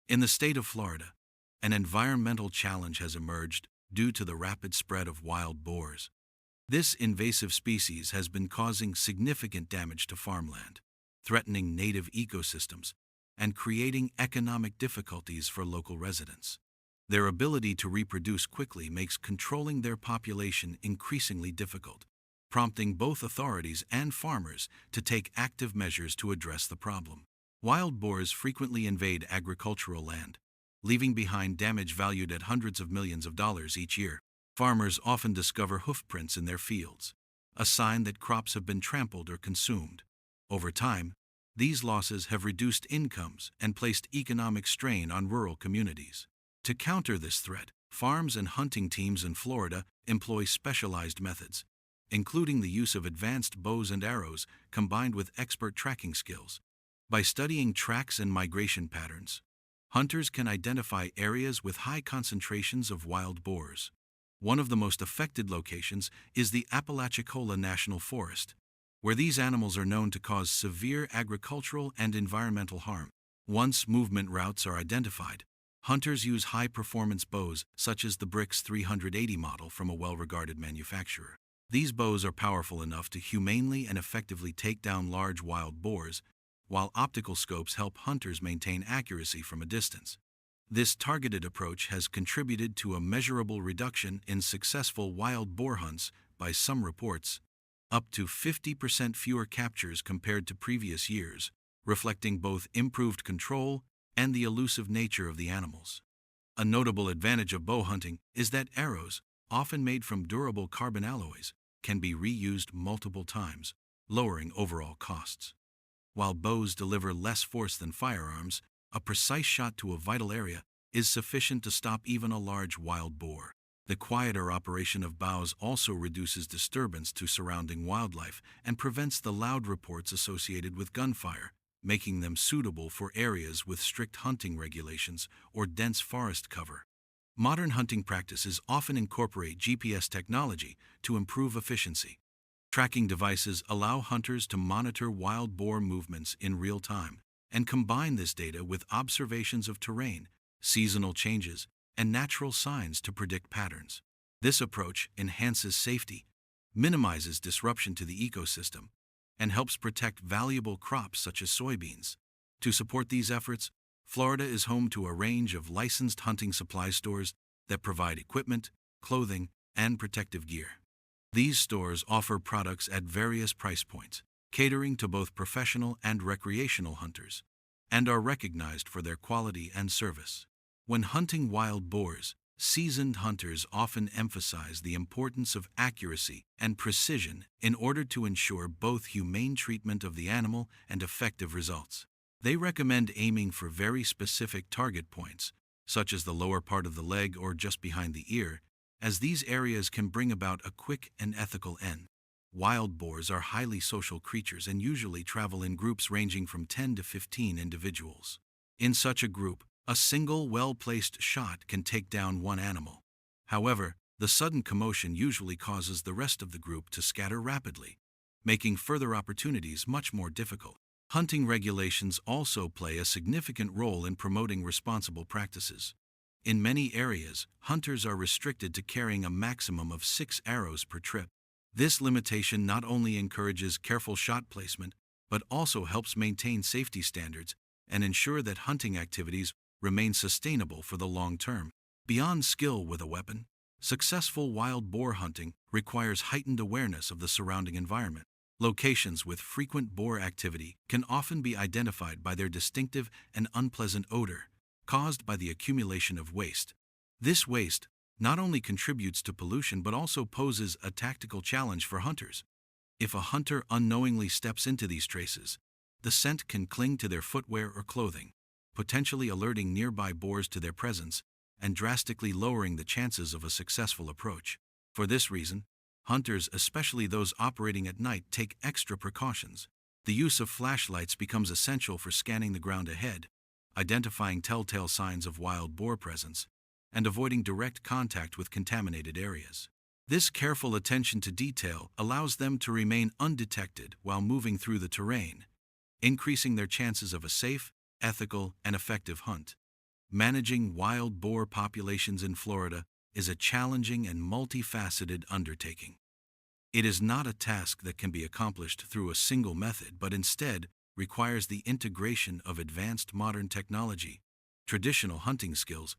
In the state of Florida, an environmental challenge has emerged due to the rapid spread of wild boars. This invasive species has been causing significant damage to farmland, threatening native ecosystems, and creating economic difficulties for local residents. Their ability to reproduce quickly makes controlling their population increasingly difficult, prompting both authorities and farmers to take active measures to address the problem. Wild boars frequently invade agricultural land, leaving behind damage valued at hundreds of millions of dollars each year. Farmers often discover hoofprints in their fields, a sign that crops have been trampled or consumed. Over time, these losses have reduced incomes and placed economic strain on rural communities. To counter this threat, farms and hunting teams in Florida employ specialized methods, including the use of advanced bows and arrows combined with expert tracking skills. By studying tracks and migration patterns, hunters can identify areas with high concentrations of wild boars. One of the most affected locations is the Apalachicola National Forest, where these animals are known to cause severe agricultural and environmental harm. Once movement routes are identified, hunters use high-performance bows such as the Brix 380 model from a well-regarded manufacturer. These bows are powerful enough to humanely and effectively take down large wild boars, while optical scopes help hunters maintain accuracy from a distance. This targeted approach has contributed to a measurable reduction in successful wild boar hunts by some reports, up to 50% fewer captures compared to previous years, reflecting both improved control and the elusive nature of the animals. A notable advantage of bow hunting is that arrows, often made from durable carbon alloys, can be reused multiple times, lowering overall costs. While bows deliver less force than firearms, a precise shot to a vital area is sufficient to stop even a large wild boar. The quieter operation of bows also reduces disturbance to surrounding wildlife and prevents the loud reports associated with gunfire, making them suitable for areas with strict hunting regulations or dense forest cover. Modern hunting practices often incorporate GPS technology to improve efficiency. Tracking devices allow hunters to monitor wild boar movements in real time and combine this data with observations of terrain, seasonal changes, and natural signs to predict patterns. This approach enhances safety, minimizes disruption to the ecosystem, and helps protect valuable crops such as soybeans. To support these efforts, Florida is home to a range of licensed hunting supply stores that provide equipment, clothing, and protective gear. These stores offer products at various price points, catering to both professional and recreational hunters, and are recognized for their quality and service. When hunting wild boars, seasoned hunters often emphasize the importance of accuracy and precision in order to ensure both humane treatment of the animal and effective results. They recommend aiming for very specific target points, such as the lower part of the leg or just behind the ear, as these areas can bring about a quick and ethical end. Wild boars are highly social creatures and usually travel in groups ranging from 10 to 15 individuals. In such a group, a single well-placed shot can take down one animal. However, the sudden commotion usually causes the rest of the group to scatter rapidly, making further opportunities much more difficult. Hunting regulations also play a significant role in promoting responsible practices. In many areas, hunters are restricted to carrying a maximum of 6 arrows per trip. This limitation not only encourages careful shot placement, but also helps maintain safety standards and ensure that hunting activities remain sustainable for the long term. Beyond skill with a weapon, successful wild boar hunting requires heightened awareness of the surrounding environment. Locations with frequent boar activity can often be identified by their distinctive and unpleasant odor, caused by the accumulation of waste. This waste not only contributes to pollution but also poses a tactical challenge for hunters. If a hunter unknowingly steps into these traces, the scent can cling to their footwear or clothing, potentially alerting nearby boars to their presence and drastically lowering the chances of a successful approach. For this reason, hunters, especially those operating at night, take extra precautions. The use of flashlights becomes essential for scanning the ground ahead, identifying telltale signs of wild boar presence, and avoiding direct contact with contaminated areas. This careful attention to detail allows them to remain undetected while moving through the terrain, increasing their chances of a safe, ethical, and effective hunt. Managing wild boar populations in Florida is a challenging and multifaceted undertaking. It is not a task that can be accomplished through a single method, but instead requires the integration of advanced modern technology, traditional hunting skills,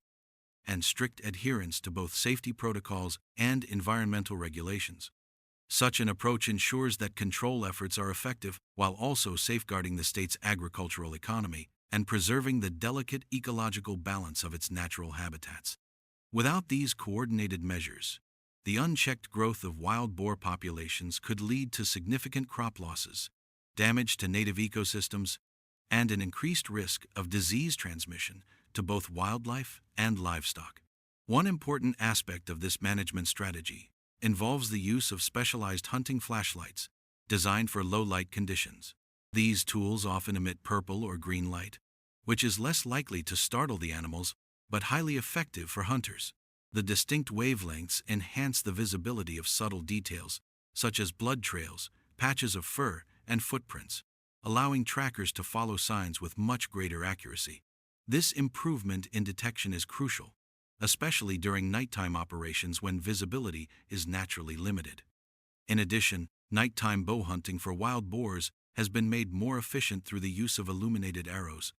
and strict adherence to both safety protocols and environmental regulations. Such an approach ensures that control efforts are effective while also safeguarding the state's agricultural economy and preserving the delicate ecological balance of its natural habitats. Without these coordinated measures, the unchecked growth of wild boar populations could lead to significant crop losses, damage to native ecosystems, and an increased risk of disease transmission to both wildlife and livestock. One important aspect of this management strategy involves the use of specialized hunting flashlights designed for low-light conditions. These tools often emit purple or green light, which is less likely to startle the animals but highly effective for hunters. The distinct wavelengths enhance the visibility of subtle details, such as blood trails, patches of fur, and footprints, allowing trackers to follow signs with much greater accuracy. This improvement in detection is crucial, especially during nighttime operations when visibility is naturally limited. In addition, nighttime bow hunting for wild boars has been made more efficient through the use of illuminated arrows.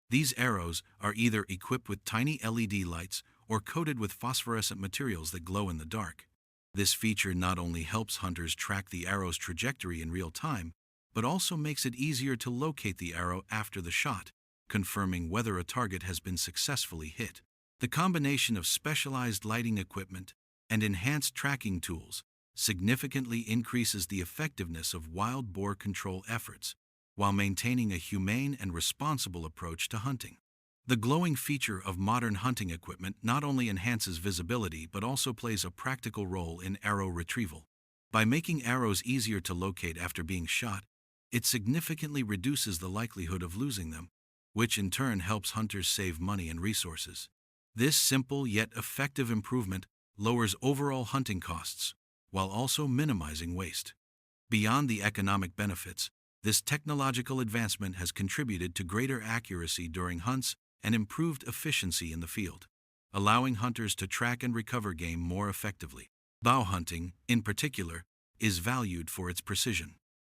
These arrows are either equipped with tiny LED lights or coated with phosphorescent materials that glow in the dark. This feature not only helps hunters track the arrow's trajectory in real time, but also makes it easier to locate the arrow after the shot, confirming whether a target has been successfully hit. The combination of specialized lighting equipment and enhanced tracking tools significantly increases the effectiveness of wild boar control efforts, while maintaining a humane and responsible approach to hunting. The glowing feature of modern hunting equipment not only enhances visibility but also plays a practical role in arrow retrieval. By making arrows easier to locate after being shot, it significantly reduces the likelihood of losing them, which in turn helps hunters save money and resources. This simple yet effective improvement lowers overall hunting costs, while also minimizing waste. Beyond the economic benefits, this technological advancement has contributed to greater accuracy during hunts and improved efficiency in the field, allowing hunters to track and recover game more effectively. Bow hunting, in particular, is valued for its precision.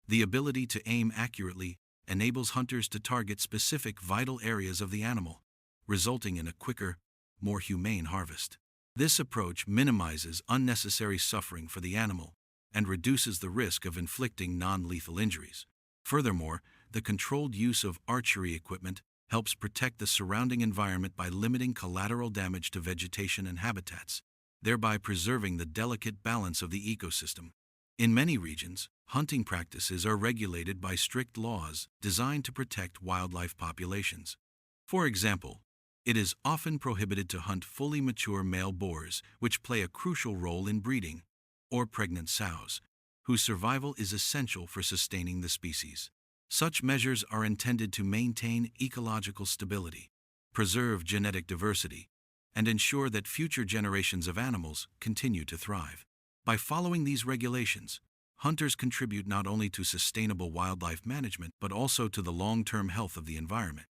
The ability to aim accurately enables hunters to target specific vital areas of the animal, resulting in a quicker, more humane harvest. This approach minimizes unnecessary suffering for the animal and reduces the risk of inflicting non-lethal injuries. Furthermore, the controlled use of archery equipment helps protect the surrounding environment by limiting collateral damage to vegetation and habitats, thereby preserving the delicate balance of the ecosystem. In many regions, hunting practices are regulated by strict laws designed to protect wildlife populations. For example, it is often prohibited to hunt fully mature male boars, which play a crucial role in breeding, or pregnant sows, whose survival is essential for sustaining the species. Such measures are intended to maintain ecological stability, preserve genetic diversity, and ensure that future generations of animals continue to thrive. By following these regulations, hunters contribute not only to sustainable wildlife management but also to the long-term health of the environment.